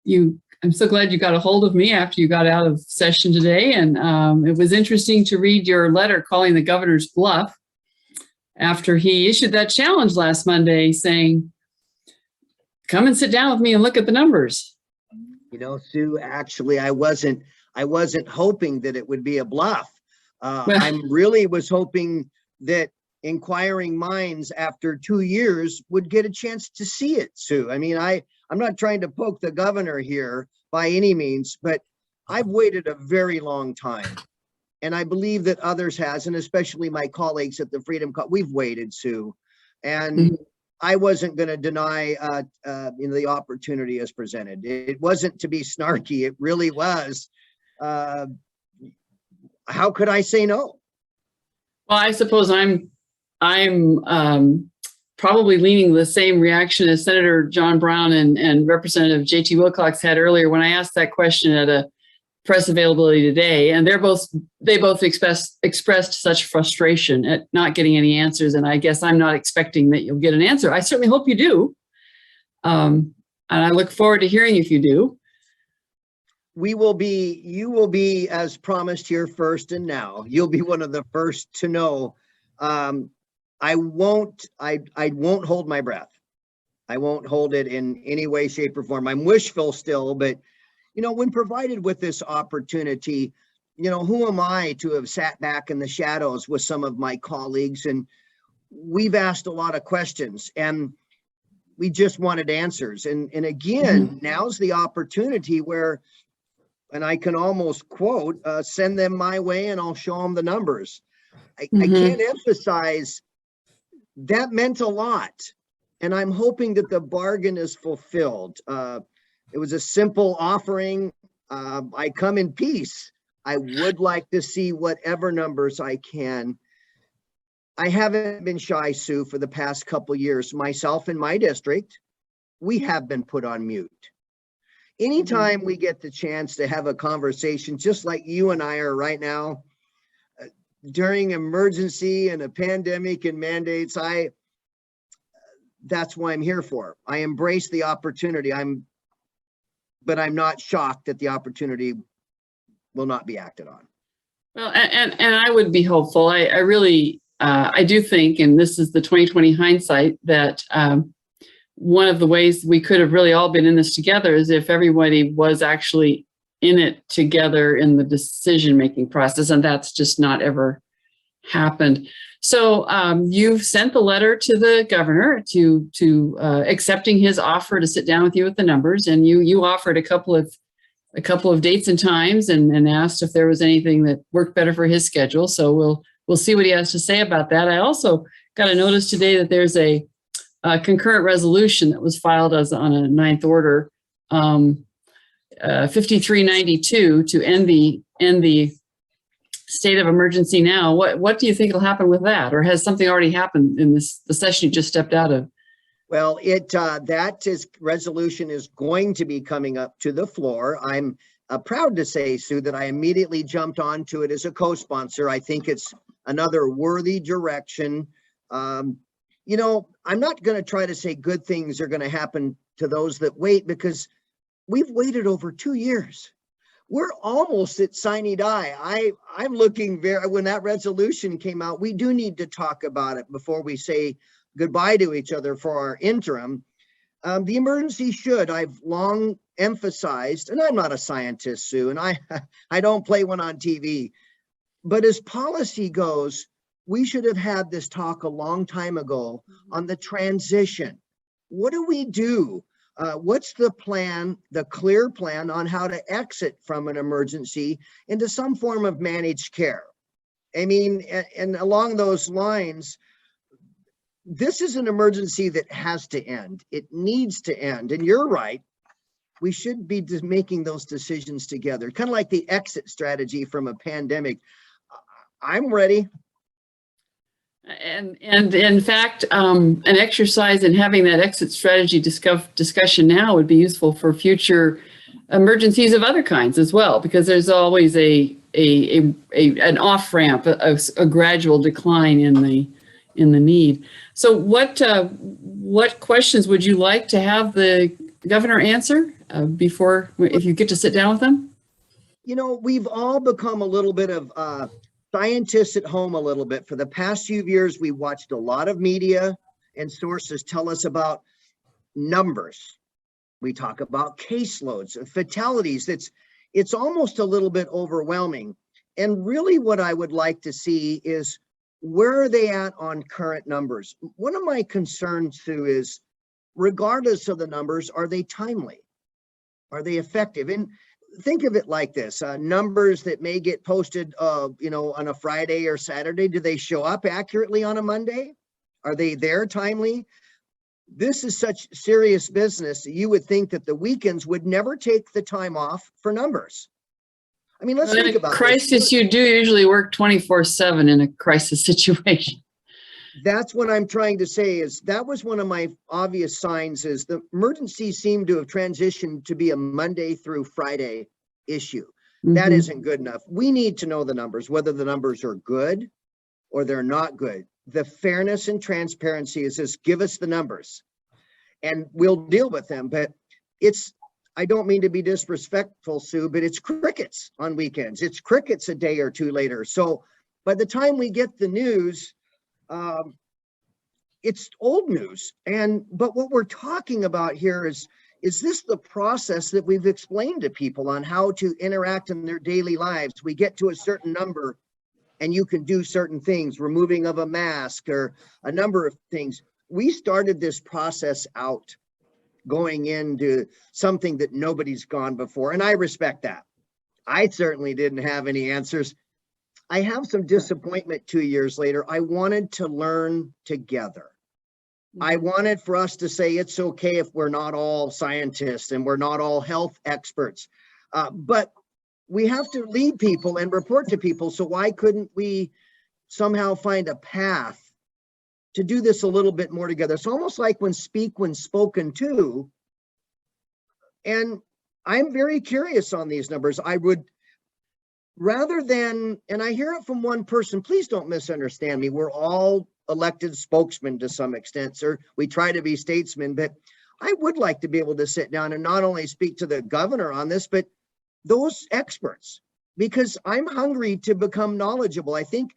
I'm so glad you got a hold of me after you got out of session today. And it was interesting to read your letter calling the governor's bluff after he issued that challenge last Monday saying, come and sit down with me and look at the numbers. You know, Sue, actually, I wasn't hoping that it would be a bluff. I really was hoping that inquiring minds after 2 years would get a chance to see it, Sue. I mean, I'm not trying to poke the governor here by any means, but I've waited a very long time. And I believe that others has, and especially my colleagues at the Freedom Caucus, we've waited, Sue. And I wasn't going to deny the opportunity as presented. It wasn't to be snarky. It really was. How could I say no? Well, I suppose I'm probably leaning the same reaction as Senator John Brown and Representative J.T. Wilcox had earlier when I asked that question at a press availability today, and they both expressed such frustration at not getting any answers. And I guess I'm not expecting that you'll get an answer. I certainly hope you do, and I look forward to hearing if you do. You will be, as promised here first, and now you'll be one of the first to know. I won't hold my breath. I won't hold it in any way, shape, or form. I'm wishful still, but you know, when provided with this opportunity, you know, who am I to have sat back in the shadows with some of my colleagues? And we've asked a lot of questions and we just wanted answers. And again, now's the opportunity where, and I can almost quote, send them my way and I'll show them the numbers. I can't emphasize that meant a lot. And I'm hoping that the bargain is fulfilled. It was a simple offering. I come in peace. I would like to see whatever numbers I can. I haven't been shy, Sue, for the past couple of years. Myself and my district, we have been put on mute. Anytime we get the chance to have a conversation, just like you and I are right now, during emergency and a pandemic and mandates, that's why I'm here for. I embrace the opportunity. But I'm not shocked that the opportunity will not be acted on. Well, and I would be hopeful. I really, I do think, and this is the 2020 hindsight, that one of the ways we could have really all been in this together is if everybody was actually in it together in the decision-making process, and that's just not ever happened. So you've sent the letter to the governor to accepting his offer to sit down with you with the numbers, and you offered a couple of dates and times and asked if there was anything that worked better for his schedule. So we'll see what he has to say about that. I also got a notice today that there's a concurrent resolution that was filed as on a ninth order, 5392, to end the state of emergency now. What do you think will happen with that, or has something already happened in the session you just stepped out of? Well, that resolution is going to be coming up to the floor. I'm proud to say, Sue, that I immediately jumped onto it as a co-sponsor. I think it's another worthy direction. You know, I'm not going to try to say good things are going to happen to those that wait, because we've waited over 2 years. We're almost at sine die. I'm looking when that resolution came out, we do need to talk about it before we say goodbye to each other for our interim. The emergency should, I've long emphasized, and I'm not a scientist, Sue, and I don't play one on TV, but as policy goes, we should have had this talk a long time ago on the transition. What do we do? What's the plan, the clear plan on how to exit from an emergency into some form of managed care? I mean, and along those lines, this is an emergency that has to end. It needs to end. And you're right. We should be making those decisions together, kind of like the exit strategy from a pandemic. I'm ready. And in fact, an exercise in having that exit strategy discussion now would be useful for future emergencies of other kinds as well, because there's always an off ramp, a gradual decline in the need. So what questions would you like to have the governor answer before, if you get to sit down with them? You know, we've all become a little bit of scientists at home a little bit. For the past few years, we watched a lot of media and sources tell us about numbers. We talk about caseloads and fatalities. It's almost a little bit overwhelming. And really what I would like to see is, where are they at on current numbers? One of my concerns, Sue, is regardless of the numbers, are they timely? Are they effective? And think of it like this, numbers that may get posted, on a Friday or Saturday, do they show up accurately on a Monday? Are they there timely? This is such serious business. You would think that the weekends would never take the time off for numbers. I mean, let's think about crisis. this. You do usually work 24/7 in a crisis situation. That's what I'm trying to say, is that was one of my obvious signs, is the emergency seemed to have transitioned to be a Monday through Friday issue. That isn't good enough. We need to know the numbers, whether the numbers are good or they're not good. The fairness and transparency is just give us the numbers and we'll deal with them. But I don't mean to be disrespectful, Sue, but it's crickets on weekends. It's crickets a day or two later. So by the time we get the news, it's old news. But what we're talking about here is this the process that we've explained to people on how to interact in their daily lives? We get to a certain number and you can do certain things, removing of a mask or a number of things. We started this process out going into something that nobody's gone before. And I respect that. I certainly didn't have any answers. I have some disappointment 2 years later. I wanted to learn together. I wanted for us to say it's okay if we're not all scientists and we're not all health experts, but we have to lead people and report to people. So why couldn't we somehow find a path to do this a little bit more together? It's almost like when spoken to. And I'm very curious on these numbers. I would rather than, and I hear it from one person, please don't misunderstand me. We're all elected spokesmen to some extent, sir. We try to be statesmen, but I would like to be able to sit down and not only speak to the governor on this, but those experts, because I'm hungry to become knowledgeable. I think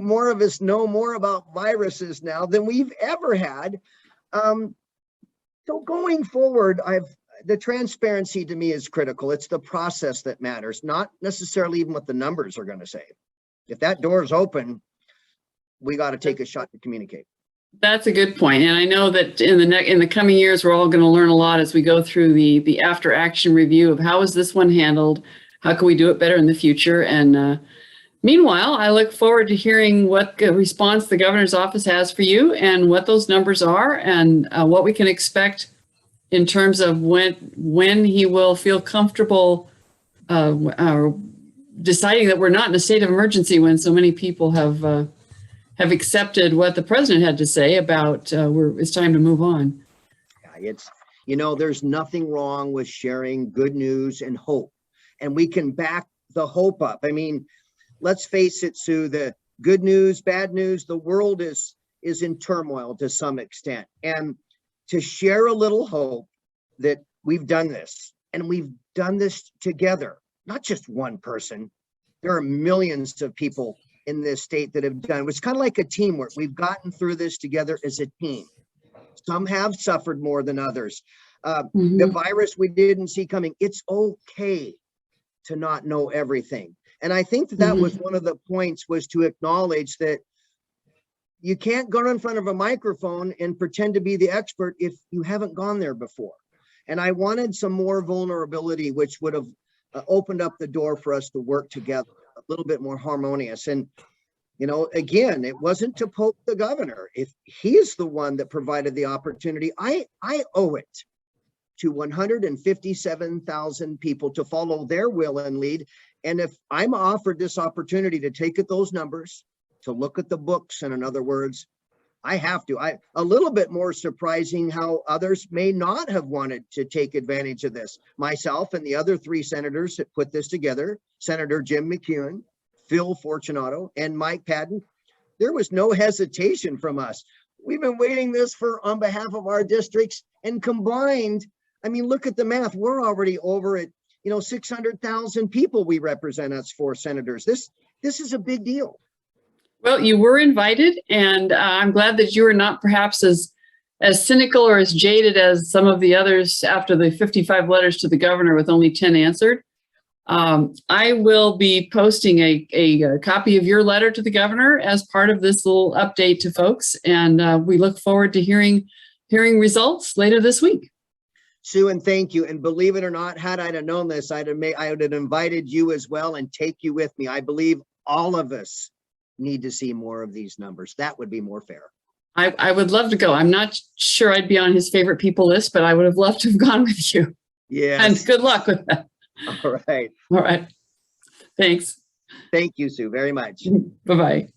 more of us know more about viruses now than we've ever had. So going forward, the transparency to me is critical. It's the process that matters, not necessarily even what the numbers are going to say. If that door is open, we got to take a shot to communicate. That's a good point. And I know that in the coming years, we're all going to learn a lot as we go through the after action review of how is this one handled? How can we do it better in the future? And meanwhile, I look forward to hearing what response the governor's office has for you and what those numbers are and what we can expect in terms of when he will feel comfortable deciding that we're not in a state of emergency when so many people have accepted what the president had to say about it's time to move on. Yeah, there's nothing wrong with sharing good news and hope, and we can back the hope up. I mean, let's face it, Sue, the good news, bad news, the world is in turmoil to some extent. And to share a little hope that we've done this, and we've done this together, not just one person. There are millions of people in this state that have done. It's kind of like a teamwork. We've gotten through this together as a team. Some have suffered more than others. The virus we didn't see coming. It's okay to not know everything. And I think that was one of the points, was to acknowledge that you can't go in front of a microphone and pretend to be the expert if you haven't gone there before. And I wanted some more vulnerability, which would have opened up the door for us to work together a little bit more harmonious. And, again, it wasn't to poke the governor. If he's the one that provided the opportunity, I owe it to 157,000 people to follow their will and lead. And if I'm offered this opportunity to take at those numbers, to look at the books, and in other words, I have to. A little bit more surprising how others may not have wanted to take advantage of this. Myself and the other 3 senators that put this together, Senator Jim McEwen, Phil Fortunato, and Mike Padden, there was no hesitation from us. We've been waiting this on behalf of our districts, and combined, I mean, look at the math. We're already over at, 600,000 people we represent as 4 senators. This is a big deal. Well, you were invited, and I'm glad that you were not perhaps as cynical or as jaded as some of the others after the 55 letters to the governor with only 10 answered. I will be posting a copy of your letter to the governor as part of this little update to folks, and we look forward to hearing results later this week. Sue, and thank you. And believe it or not, had I have known this, I would have invited you as well and take you with me. I believe all of us need to see more of these numbers. That would be more fair. I would love to go. I'm not sure I'd be on his favorite people list, but I would have loved to have gone with you. Yes. And good luck with that. All right. All right. Thanks. Thank you, Sue, very much. Bye-bye.